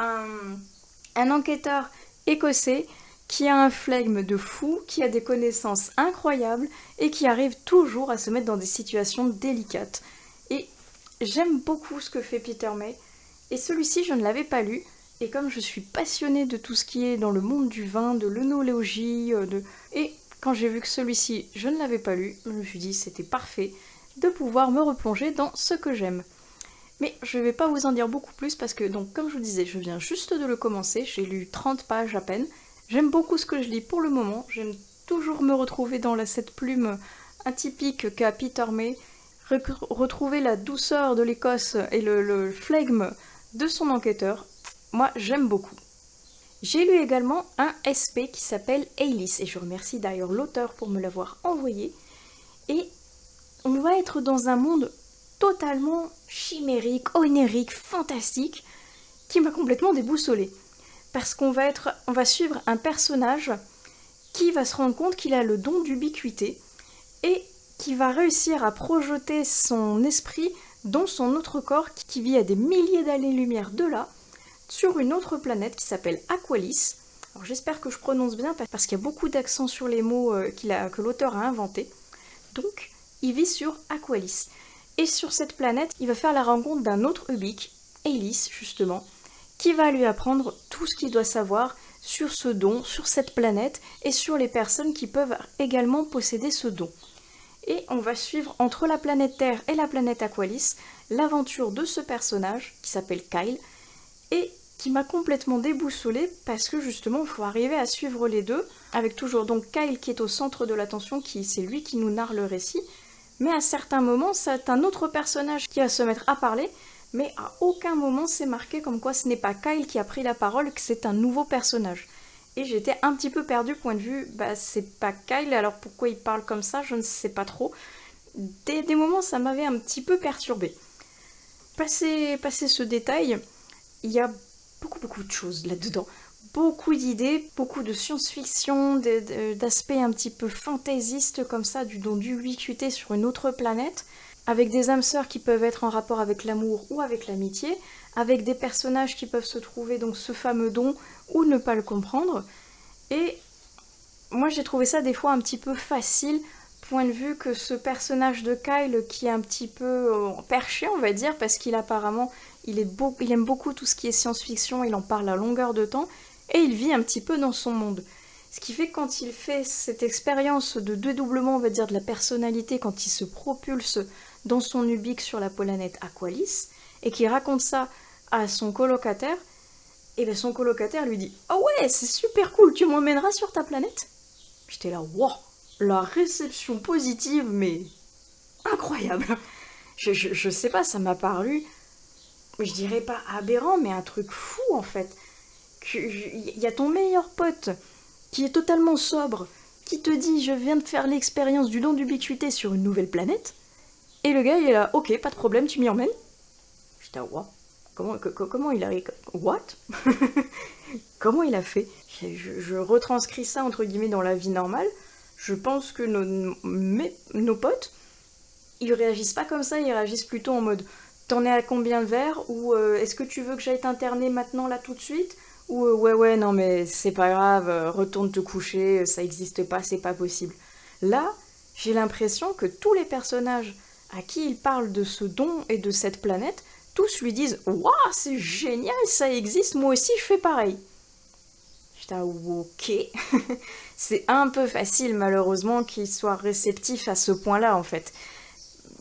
[SPEAKER 1] un enquêteur écossais qui a un flegme de fou, qui a des connaissances incroyables, et qui arrive toujours à se mettre dans des situations délicates. Et j'aime beaucoup ce que fait Peter May. Et celui-ci, je ne l'avais pas lu, et comme je suis passionnée de tout ce qui est dans le monde du vin, de l'œnologie, et quand j'ai vu que celui-ci, je ne l'avais pas lu, je me suis dit c'était parfait de pouvoir me replonger dans ce que j'aime. Mais je ne vais pas vous en dire beaucoup plus parce que, donc, comme je vous disais, je viens juste de le commencer, j'ai lu 30 pages à peine. J'aime beaucoup ce que je lis pour le moment, j'aime toujours me retrouver dans cette plume atypique qu'a Peter May, retrouver la douceur de l'Écosse et le flegme de son enquêteur. Moi, j'aime beaucoup. J'ai lu également un SP qui s'appelle Alice, et je remercie d'ailleurs l'auteur pour me l'avoir envoyé. Et on va être dans un monde totalement chimérique, onirique, fantastique, qui m'a complètement déboussolée. Parce qu'on va suivre un personnage qui va se rendre compte qu'il a le don d'ubiquité et qui va réussir à projeter son esprit dans son autre corps qui vit à des milliers d'années-lumière de là, sur une autre planète qui s'appelle Aqualis. Alors j'espère que je prononce bien parce qu'il y a beaucoup d'accents sur les mots que l'auteur a inventés. Donc, il vit sur Aqualis. Et sur cette planète, il va faire la rencontre d'un autre Ubik, Alice justement, qui va lui apprendre tout ce qu'il doit savoir sur ce don, sur cette planète et sur les personnes qui peuvent également posséder ce don. Et on va suivre entre la planète Terre et la planète Aqualis l'aventure de ce personnage qui s'appelle Kyle et qui m'a complètement déboussolée parce que justement il faut arriver à suivre les deux avec toujours donc Kyle qui est au centre de l'attention, c'est lui qui nous narre le récit, mais à certains moments c'est un autre personnage qui va se mettre à parler, mais à aucun moment c'est marqué comme quoi ce n'est pas Kyle qui a pris la parole, que c'est un nouveau personnage. Et j'étais un petit peu perdue, point de vue, c'est pas Kyle, alors pourquoi il parle comme ça, je ne sais pas trop. Des moments ça m'avait un petit peu perturbée. Passé ce détail, il y a beaucoup de choses là-dedans. Beaucoup d'idées, beaucoup de science-fiction, d'aspects un petit peu fantaisistes comme ça, du don d'ubiquité sur une autre planète, avec des âmes sœurs qui peuvent être en rapport avec l'amour ou avec l'amitié, avec des personnages qui peuvent se trouver donc ce fameux don ou ne pas le comprendre. Et moi j'ai trouvé ça des fois un petit peu facile, point de vue que ce personnage de Kyle qui est un petit peu perché on va dire, parce qu'il apparemment il aime beaucoup tout ce qui est science-fiction, il en parle à longueur de temps, et il vit un petit peu dans son monde. Ce qui fait que quand il fait cette expérience de dédoublement, on va dire, de la personnalité, quand il se propulse dans son ubique sur la planète Aqualis, et qu'il raconte ça à son colocataire, et bien son colocataire lui dit « Ah ouais, c'est super cool, tu m'emmèneras sur ta planète ?» J'étais là, wow, la réception positive, mais incroyable. Je sais pas, ça m'a paru, je dirais pas aberrant, mais un truc fou en fait. Il y a ton meilleur pote qui est totalement sobre, qui te dit je viens de faire l'expérience du don d'ubiquité sur une nouvelle planète, et le gars il est là, ok, pas de problème, tu m'y emmènes. J'étais là, wow. Comment il a... What? Comment il a fait? Je retranscris ça entre guillemets dans la vie normale. Je pense que nos potes, ils réagissent pas comme ça, ils réagissent plutôt en mode t'en es à combien de verres, ou est-ce que tu veux que j'aille t'interner maintenant là tout de suite, ou ouais non mais c'est pas grave, retourne te coucher, ça existe pas, c'est pas possible. Là, j'ai l'impression que tous les personnages à qui il parle de ce don et de cette planète, tous lui disent « Waouh, c'est génial, ça existe, moi aussi je fais pareil !» J'étais ok. C'est un peu facile malheureusement qu'il soit réceptif à ce point-là en fait.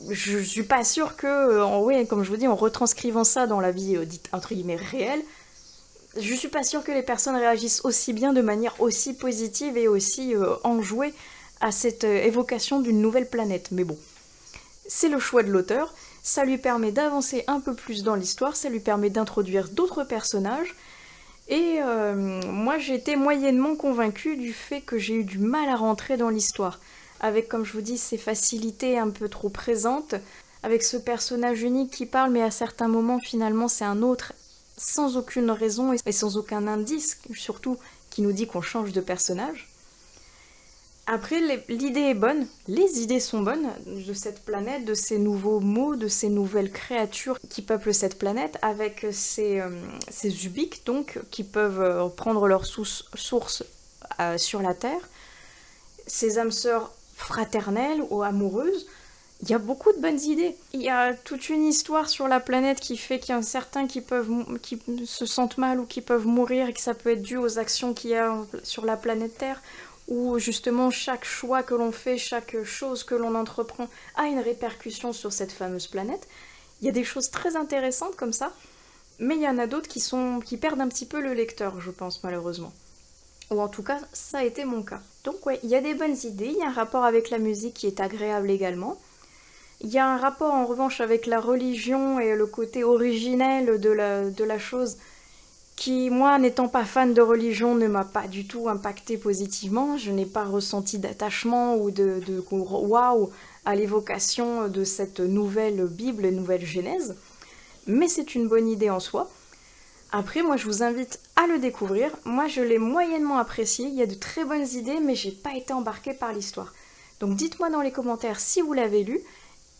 [SPEAKER 1] Je suis pas sûre que, oui, comme je vous dis, en retranscrivant ça dans la vie dite entre guillemets réelle, je suis pas sûre que les personnes réagissent aussi bien de manière aussi positive et aussi enjouée à cette évocation d'une nouvelle planète. Mais bon, c'est le choix de l'auteur. Ça lui permet d'avancer un peu plus dans l'histoire, ça lui permet d'introduire d'autres personnages. Et moi j'ai été moyennement convaincue du fait que j'ai eu du mal à rentrer dans l'histoire. Avec, comme je vous dis, ces facilités un peu trop présentes, avec ce personnage unique qui parle, mais à certains moments finalement c'est un autre, sans aucune raison et sans aucun indice, surtout qui nous dit qu'on change de personnage. Après, l'idée est bonne, les idées sont bonnes de cette planète, de ces nouveaux mots, de ces nouvelles créatures qui peuplent cette planète, avec ces ubiques donc, qui peuvent prendre leur source sur la Terre, ces âmes sœurs fraternelles ou amoureuses. Il y a beaucoup de bonnes idées. Il y a toute une histoire sur la planète qui fait qu'il y en a certains qui se sentent mal ou qui peuvent mourir et que ça peut être dû aux actions qu'il y a sur la planète Terre, où justement chaque choix que l'on fait, chaque chose que l'on entreprend a une répercussion sur cette fameuse planète. Il y a des choses très intéressantes comme ça, mais il y en a d'autres qui perdent un petit peu le lecteur, je pense, malheureusement. Ou en tout cas, ça a été mon cas. Donc ouais, il y a des bonnes idées, il y a un rapport avec la musique qui est agréable également. Il y a un rapport en revanche avec la religion et le côté originel de la chose qui, moi, n'étant pas fan de religion, ne m'a pas du tout impacté positivement. Je n'ai pas ressenti d'attachement ou de waouh à l'évocation de cette nouvelle Bible, nouvelle Genèse. Mais c'est une bonne idée en soi. Après, moi, je vous invite à le découvrir. Moi, je l'ai moyennement apprécié. Il y a de très bonnes idées, mais j'ai pas été embarquée par l'histoire. Donc, dites-moi dans les commentaires si vous l'avez lu,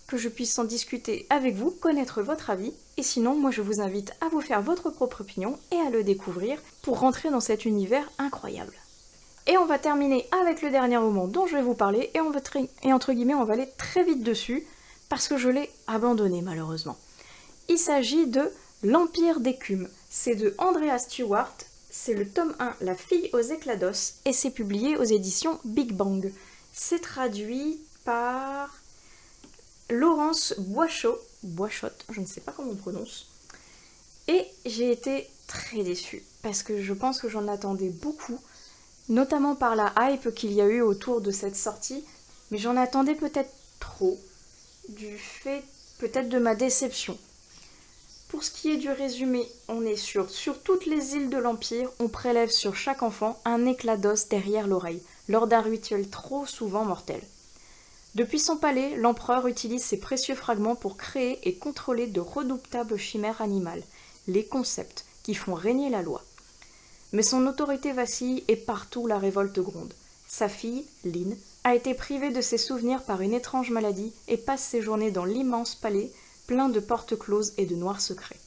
[SPEAKER 1] que je puisse en discuter avec vous, connaître votre avis, et sinon, moi je vous invite à vous faire votre propre opinion et à le découvrir pour rentrer dans cet univers incroyable. Et on va terminer avec le dernier roman dont je vais vous parler, et entre guillemets, on va aller très vite dessus, parce que je l'ai abandonné malheureusement. Il s'agit de L'Empire d'écume. C'est de Andrea Stewart, c'est le tome 1, La fille aux éclats d'os, et c'est publié aux éditions Big Bang. C'est traduit par Laurence Boischot, je ne sais pas comment on prononce, et j'ai été très déçue, parce que je pense que j'en attendais beaucoup, notamment par la hype qu'il y a eu autour de cette sortie, mais j'en attendais peut-être trop, du fait peut-être de ma déception. Pour ce qui est du résumé, on est sûr, sur toutes les îles de l'Empire, on prélève sur chaque enfant un éclat d'os derrière l'oreille, lors d'un rituel trop souvent mortel. Depuis son palais, l'empereur utilise ces précieux fragments pour créer et contrôler de redoutables chimères animales, les concepts, qui font régner la loi. Mais son autorité vacille et partout la révolte gronde. Sa fille, Lynn, a été privée de ses souvenirs par une étrange maladie et passe ses journées dans l'immense palais, plein de portes closes et de noirs secrets.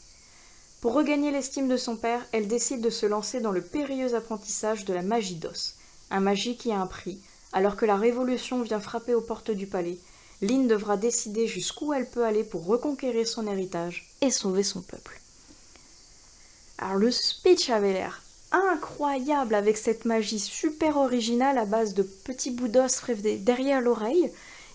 [SPEAKER 1] Pour regagner l'estime de son père, elle décide de se lancer dans le périlleux apprentissage de la magie d'os, un magie qui a un prix. Alors que la révolution vient frapper aux portes du palais, Lynn devra décider jusqu'où elle peut aller pour reconquérir son héritage et sauver son peuple. Alors le speech avait l'air incroyable avec cette magie super originale à base de petits bouts d'os derrière l'oreille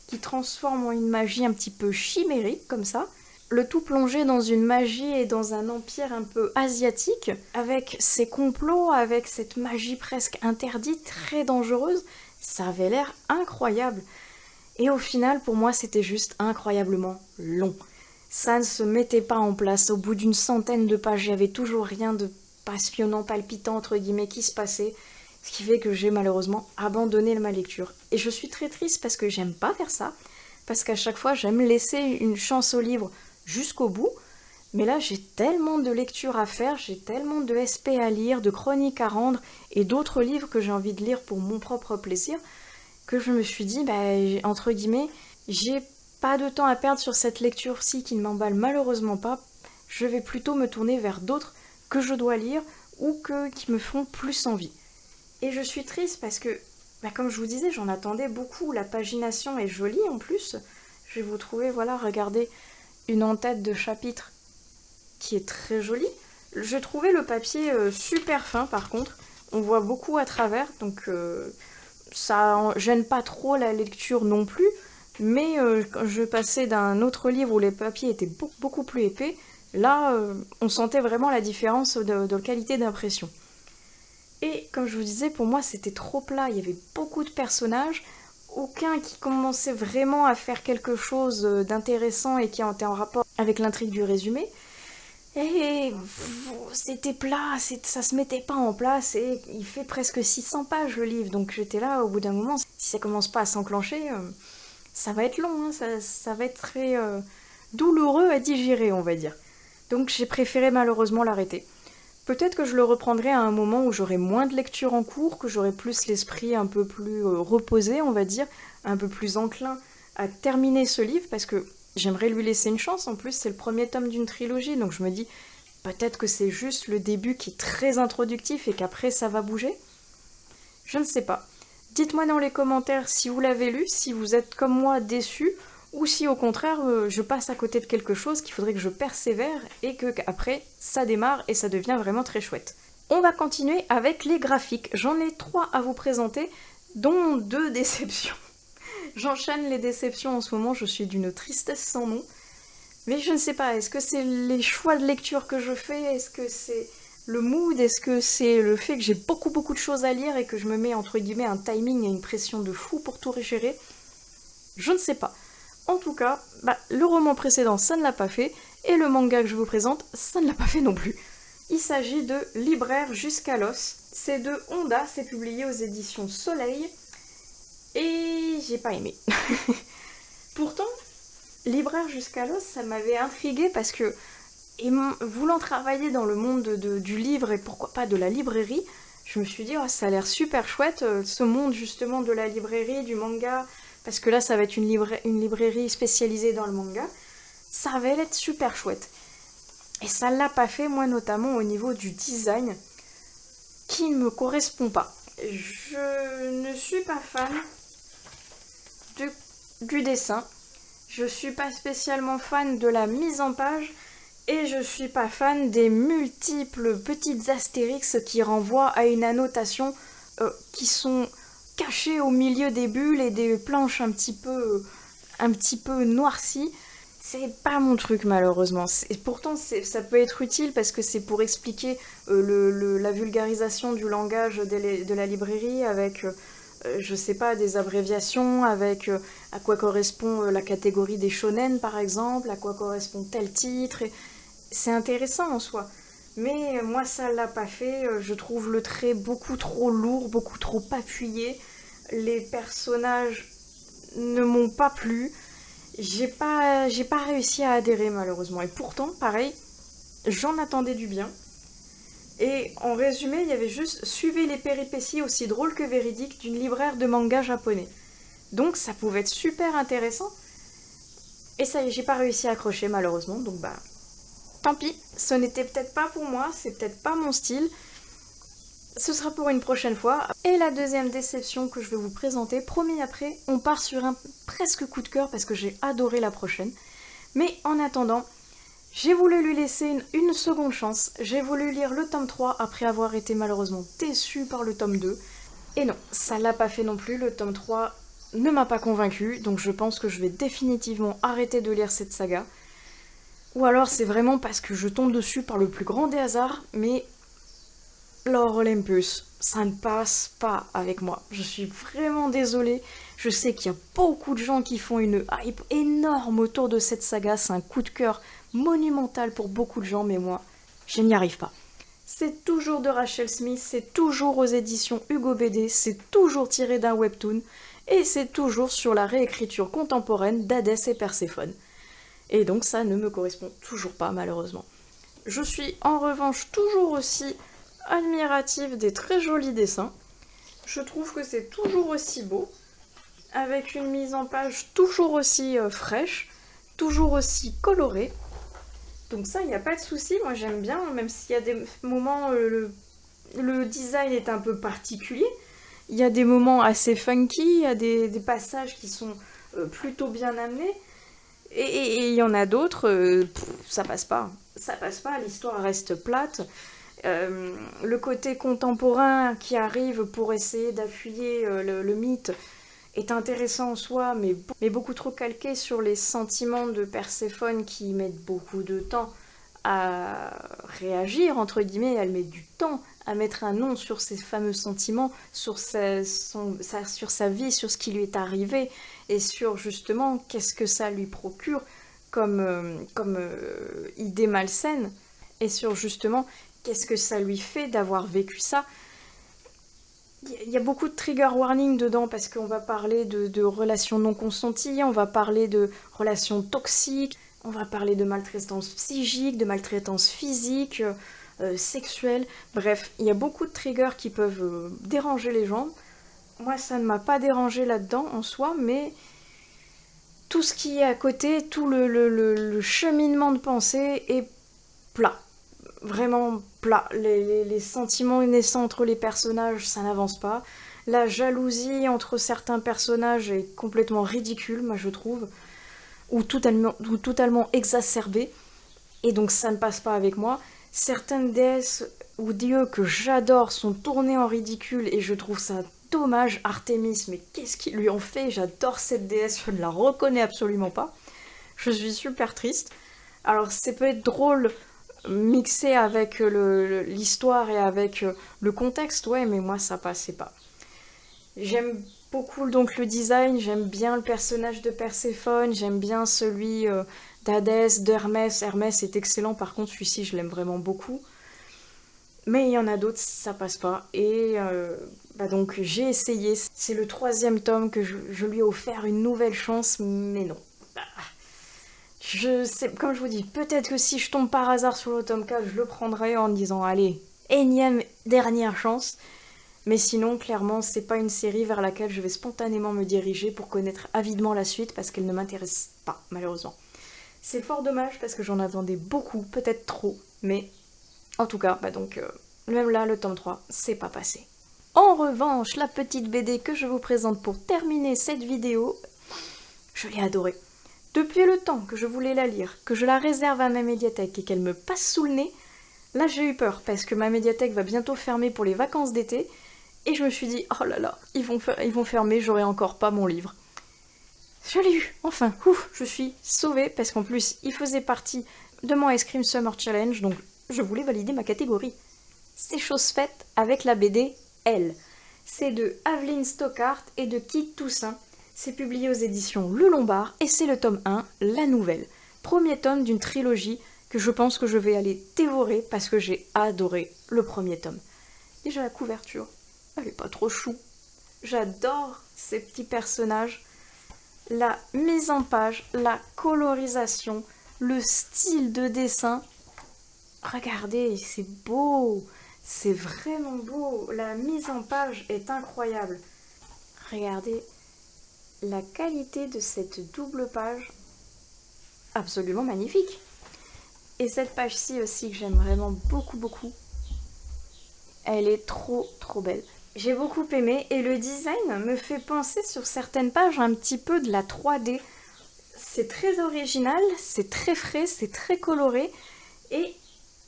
[SPEAKER 1] qui transforment en une magie un petit peu chimérique comme ça. Le tout plongé dans une magie et dans un empire un peu asiatique, avec ses complots, avec cette magie presque interdite, très dangereuse. Ça avait l'air incroyable. Et au final, pour moi, c'était juste incroyablement long. Ça ne se mettait pas en place. Au bout d'une centaine de pages, il n'y avait toujours rien de passionnant, palpitant, entre guillemets, qui se passait. Ce qui fait que j'ai malheureusement abandonné ma lecture. Et je suis très triste parce que j'aime pas faire ça. Parce qu'à chaque fois, j'aime laisser une chance au livre jusqu'au bout. Mais là, j'ai tellement de lectures à faire, j'ai tellement de SP à lire, de chroniques à rendre et d'autres livres que j'ai envie de lire pour mon propre plaisir, que je me suis dit, entre guillemets, j'ai pas de temps à perdre sur cette lecture-ci qui ne m'emballe malheureusement pas. Je vais plutôt me tourner vers d'autres que je dois lire ou qui me font plus envie. Et je suis triste parce que, comme je vous disais, j'en attendais beaucoup. La pagination est jolie en plus. Je vais vous trouver, voilà, regardez, une en-tête de chapitre qui est très jolie. Je trouvais le papier super fin par contre. On voit beaucoup à travers, donc ça gêne pas trop la lecture non plus. Mais quand je passais d'un autre livre où les papiers étaient beaucoup plus épais, là, on sentait vraiment la différence de qualité d'impression. Et comme je vous disais, pour moi, c'était trop plat. Il y avait beaucoup de personnages, aucun qui commençait vraiment à faire quelque chose d'intéressant et qui était en rapport avec l'intrigue du résumé. Et c'était plat, ça se mettait pas en place et il fait presque 600 pages le livre. Donc j'étais là, au bout d'un moment, si ça commence pas à s'enclencher, ça va être long, hein, ça va être très douloureux à digérer, on va dire. Donc j'ai préféré malheureusement l'arrêter. Peut-être que je le reprendrai à un moment où j'aurai moins de lecture en cours, que j'aurai plus l'esprit un peu plus reposé, on va dire, un peu plus enclin à terminer ce livre, parce que j'aimerais lui laisser une chance. En plus, c'est le premier tome d'une trilogie, donc je me dis, peut-être que c'est juste le début qui est très introductif et qu'après ça va bouger. Je ne sais pas. Dites-moi dans les commentaires si vous l'avez lu, si vous êtes comme moi déçus, ou si au contraire je passe à côté de quelque chose qu'il faudrait que je persévère et qu'après ça démarre et ça devient vraiment très chouette. On va continuer avec les graphiques. J'en ai 3 à vous présenter, dont 2 déceptions. J'enchaîne les déceptions en ce moment, je suis d'une tristesse sans nom. Mais je ne sais pas, est-ce que c'est les choix de lecture que je fais? Est-ce que c'est le mood? Est-ce que c'est le fait que j'ai beaucoup de choses à lire et que je me mets entre guillemets un timing et une pression de fou pour tout gérer? Je ne sais pas. En tout cas, le roman précédent, ça ne l'a pas fait, et le manga que je vous présente, ça ne l'a pas fait non plus. Il s'agit de Libraire jusqu'à l'os. C'est de Honda, c'est publié aux éditions Soleil, et j'ai pas aimé. Pourtant, Libraire jusqu'à l'os, ça m'avait intriguée parce que, voulant travailler dans le monde du livre et pourquoi pas de la librairie, je me suis dit, oh, ça a l'air super chouette, ce monde justement de la librairie, du manga, parce que là ça va être une librairie spécialisée dans le manga, ça va être super chouette. Et ça l'a pas fait, moi notamment au niveau du design, qui ne me correspond pas. Je ne suis pas fan du dessin, je suis pas spécialement fan de la mise en page, et je suis pas fan des multiples petites astérix qui renvoient à une annotation qui sont cachées au milieu des bulles et des planches un petit peu noircies. C'est pas mon truc malheureusement. Pourtant ça peut être utile parce que c'est pour expliquer la vulgarisation du langage de la librairie avec je sais pas, des abréviations, avec à quoi correspond la catégorie des shonen par exemple, à quoi correspond tel titre. c'est intéressant en soi. Mais moi, ça l'a pas fait. Je trouve le trait beaucoup trop lourd, beaucoup trop appuyé. Les personnages ne m'ont pas plu. J'ai pas réussi à adhérer malheureusement. Et pourtant, pareil, j'en attendais du bien. Et en résumé, il y avait juste suivez les péripéties aussi drôles que véridiques d'une libraire de manga japonais. Donc ça pouvait être super intéressant. Et ça y est, j'ai pas réussi à accrocher malheureusement. Donc bah, tant pis. Ce n'était peut-être pas pour moi, c'est peut-être pas mon style. Ce sera pour une prochaine fois. Et la deuxième déception que je vais vous présenter, promis après, on part sur un presque coup de cœur parce que j'ai adoré la prochaine. Mais en attendant, j'ai voulu lui laisser une seconde chance. J'ai voulu lire le tome 3 après avoir été malheureusement déçue par le tome 2. Et non, ça l'a pas fait non plus, le tome 3 ne m'a pas convaincue, donc je pense que je vais définitivement arrêter de lire cette saga. Ou alors c'est vraiment parce que je tombe dessus par le plus grand des hasards, mais Lore Olympus, ça ne passe pas avec moi. Je suis vraiment désolée. Je sais qu'il y a beaucoup de gens qui font une hype énorme autour de cette saga. C'est un coup de cœur monumental pour beaucoup de gens, mais moi, je n'y arrive pas. C'est toujours de Rachel Smith, c'est toujours aux éditions Hugo BD, c'est toujours tiré d'un webtoon, et c'est toujours sur la réécriture contemporaine d'Hadès et Perséphone. Et donc ça ne me correspond toujours pas, malheureusement. Je suis en revanche toujours aussi admirative des très jolis dessins. Je trouve que c'est toujours aussi beau, avec une mise en page toujours aussi fraîche, toujours aussi colorée. Donc ça, il n'y a pas de souci, moi j'aime bien, même s'il y a des moments, le design est un peu particulier. Il y a des moments assez funky, il y a des passages qui sont plutôt bien amenés. Et il y en a d'autres, ça passe pas. Ça passe pas, l'histoire reste plate. Le côté contemporain qui arrive pour essayer d'appuyer le mythe est intéressant en soi, mais beaucoup trop calqué sur les sentiments de Perséphone qui mettent beaucoup de temps à réagir, entre guillemets. Elle met du temps à mettre un nom sur ces fameux sentiments, sur sa vie, sur ce qui lui est arrivé, et sur justement qu'est-ce que ça lui procure comme idée malsaine, et sur justement qu'est-ce que ça lui fait d'avoir vécu ça. Il y a beaucoup de trigger warning dedans parce qu'on va parler de relations non consenties, on va parler de relations toxiques, on va parler de maltraitance psychique, de maltraitance physique, sexuelle. Bref, il y a beaucoup de triggers qui peuvent déranger les gens. Moi, ça ne m'a pas dérangé là-dedans en soi, mais tout ce qui est à côté, tout le cheminement de pensée est plat. Vraiment plat. Les sentiments naissants entre les personnages, ça n'avance pas. La jalousie entre certains personnages est complètement ridicule, moi je trouve, ou totalement exacerbée, et donc ça ne passe pas avec moi. Certaines déesses ou dieux que j'adore sont tournés en ridicule, et je trouve ça dommage. Artémis, mais qu'est-ce qu'ils lui ont fait? J'adore cette déesse, je ne la reconnais absolument pas. Je suis super triste. Alors ça peut être drôle mixé avec l'histoire et avec le contexte, ouais, mais moi ça passait pas. J'aime beaucoup donc le design, j'aime bien le personnage de Perséphone, j'aime bien celui d'Hadès, d'Hermès. Hermès est excellent, par contre celui-ci je l'aime vraiment beaucoup. Mais il y en a d'autres, ça passe pas. Et donc j'ai essayé, c'est le 3e tome que je lui ai offert une nouvelle chance, mais non. Je sais, comme je vous dis, peut-être que si je tombe par hasard sur le tome 4, je le prendrai en disant allez, énième dernière chance. Mais sinon, clairement, c'est pas une série vers laquelle je vais spontanément me diriger pour connaître avidement la suite parce qu'elle ne m'intéresse pas, malheureusement. C'est fort dommage parce que j'en attendais beaucoup, peut-être trop, mais en tout cas, même là, le tome 3, c'est pas passé. En revanche, la petite BD que je vous présente pour terminer cette vidéo, je l'ai adorée. Depuis le temps que je voulais la lire, que je la réserve à ma médiathèque et qu'elle me passe sous le nez, là j'ai eu peur parce que ma médiathèque va bientôt fermer pour les vacances d'été et je me suis dit oh là là, ils vont fermer, j'aurai encore pas mon livre. Je l'ai eu, enfin, je suis sauvée parce qu'en plus il faisait partie de mon Ice Cream Summer Challenge, donc je voulais valider ma catégorie. C'est chose faite avec la BD Elle. C'est de Aveline Stockart et de Kit Toussaint. C'est publié aux éditions Le Lombard et c'est le tome 1, La Nouvelle. Premier tome d'une trilogie que je pense que je vais aller dévorer parce que j'ai adoré le premier tome. Déjà la couverture, elle est pas trop chou. J'adore ces petits personnages. La mise en page, la colorisation, le style de dessin. Regardez, c'est beau, c'est vraiment beau. La mise en page est incroyable. Regardez la qualité de cette double page, absolument magnifique. Et cette page-ci aussi que j'aime vraiment beaucoup beaucoup. Elle est trop belle. J'ai beaucoup aimé et le design me fait penser sur certaines pages un petit peu de la 3D. C'est très original, c'est très frais, c'est très coloré et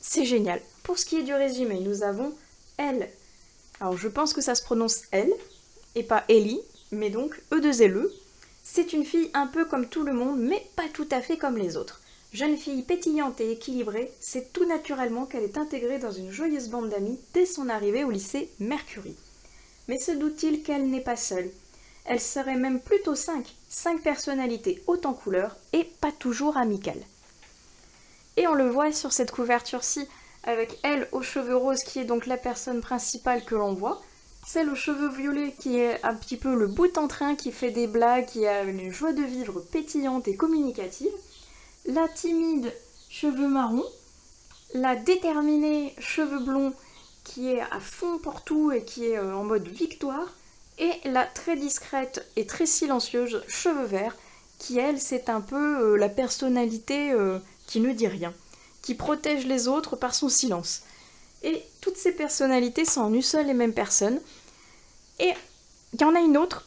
[SPEAKER 1] c'est génial. Pour ce qui est du résumé, nous avons elle. Alors je pense que ça se prononce elle et pas Ellie, mais donc E2LE. C'est une fille un peu comme tout le monde, mais pas tout à fait comme les autres. Jeune fille pétillante et équilibrée, c'est tout naturellement qu'elle est intégrée dans une joyeuse bande d'amis dès son arrivée au lycée Mercury. Mais se doute-t-il qu'elle n'est pas seule? Elle serait même plutôt 5 personnalités hautes en couleurs et pas toujours amicales. Et on le voit sur cette couverture-ci, avec elle aux cheveux roses qui est donc la personne principale que l'on voit, celle aux cheveux violets qui est un petit peu le bout en train, qui fait des blagues, qui a une joie de vivre pétillante et communicative, la timide cheveux marrons, la déterminée cheveux blonds qui est à fond pour tout et qui est en mode victoire, et la très discrète et très silencieuse cheveux verts qui elle c'est un peu la personnalité qui ne dit rien, qui protège les autres par son silence. Et toutes ces personnalités sont en une seule et même personne. Et il y en a une autre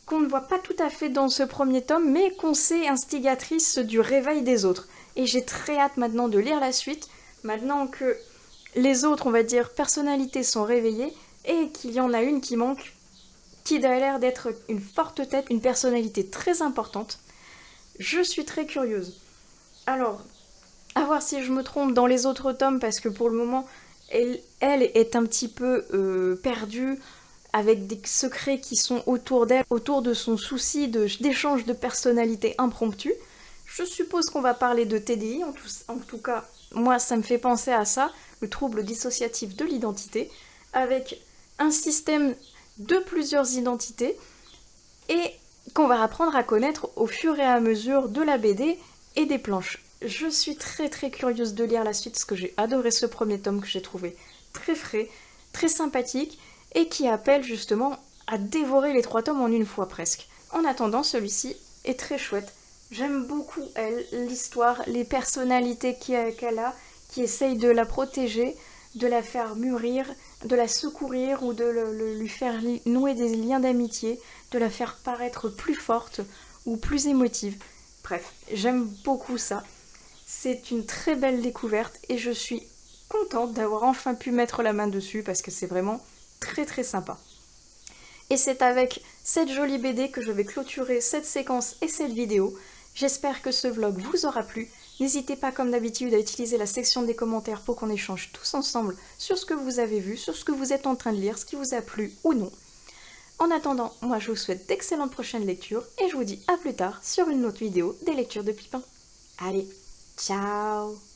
[SPEAKER 1] qu'on ne voit pas tout à fait dans ce premier tome, mais qu'on sait instigatrice du réveil des autres. Et j'ai très hâte maintenant de lire la suite, maintenant que les autres, on va dire, personnalités sont réveillées, et qu'il y en a une qui manque, qui a l'air d'être une forte tête, une personnalité très importante. Je suis très curieuse. Alors, à voir si je me trompe dans les autres tomes, parce que pour le moment, elle est un petit peu perdue, avec des secrets qui sont autour d'elle, autour de son souci d'échange de personnalités impromptues. Je suppose qu'on va parler de TDI, en tout cas, moi ça me fait penser à ça, le trouble dissociatif de l'identité, avec un système de plusieurs identités, et qu'on va apprendre à connaître au fur et à mesure de la BD et des planches. Je suis très curieuse de lire la suite, parce que j'ai adoré ce premier tome que j'ai trouvé très frais, très sympathique, et qui appelle justement à dévorer les 3 tomes en une fois presque. En attendant, celui-ci est très chouette. J'aime beaucoup, elle, l'histoire, les personnalités qu'elle a, qui essayent de la protéger, de la faire mûrir, de la secourir ou de lui faire nouer des liens d'amitié, de la faire paraître plus forte ou plus émotive. Bref, j'aime beaucoup ça. C'est une très belle découverte et je suis contente d'avoir enfin pu mettre la main dessus parce que c'est vraiment très sympa. Et c'est avec cette jolie BD que je vais clôturer cette séquence et cette vidéo. J'espère que ce vlog vous aura plu. N'hésitez pas comme d'habitude à utiliser la section des commentaires pour qu'on échange tous ensemble sur ce que vous avez vu, sur ce que vous êtes en train de lire, ce qui vous a plu ou non. En attendant, moi je vous souhaite d'excellentes prochaines lectures et je vous dis à plus tard sur une autre vidéo des lectures de Pipin. Allez, ciao!